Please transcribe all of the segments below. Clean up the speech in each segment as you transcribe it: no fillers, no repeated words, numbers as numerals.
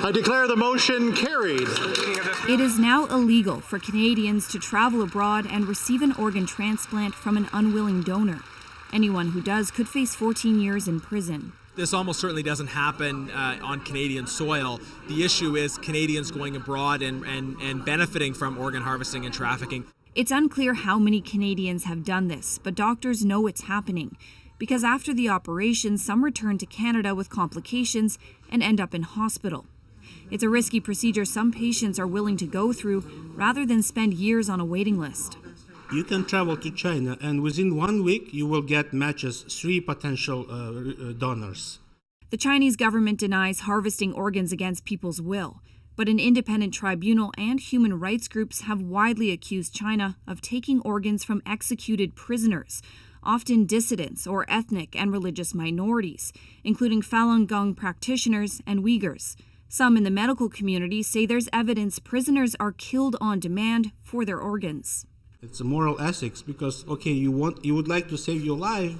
I declare the motion carried. It is now illegal for Canadians to travel abroad and receive an organ transplant from an unwilling donor. Anyone who does could face 14 years in prison. This almost certainly doesn't happen on Canadian soil. The issue is Canadians going abroad and benefiting from organ harvesting and trafficking. It's unclear how many Canadians have done this, but doctors know it's happening. Because after the operation, some return to Canada with complications and end up in hospital. It's a risky procedure some patients are willing to go through rather than spend years on a waiting list. You can travel to China, and within 1 week, you will get matches 3 potential donors. The Chinese government denies harvesting organs against people's will, but an independent tribunal and human rights groups have widely accused China of taking organs from executed prisoners, often dissidents or ethnic and religious minorities, including Falun Gong practitioners and Uyghurs. Some in the medical community say there's evidence prisoners are killed on demand for their organs. It's a moral ethics because, okay, you would like to save your life,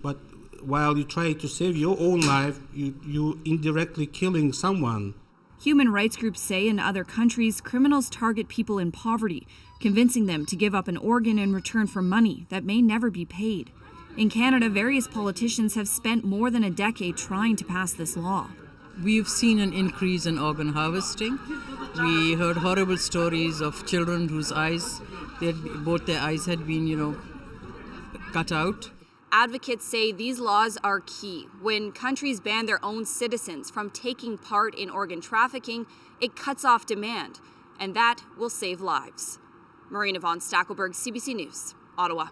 but while you try to save your own life, you indirectly killing someone. Human rights groups say in other countries, criminals target people in poverty, convincing them to give up an organ in return for money that may never be paid. In Canada, various politicians have spent more than a decade trying to pass this law. We've seen an increase in organ harvesting. We heard horrible stories of children whose both their eyes had been, cut out. Advocates say these laws are key. When countries ban their own citizens from taking part in organ trafficking, it cuts off demand, and that will save lives. Marina von Stackelberg, CBC News, Ottawa.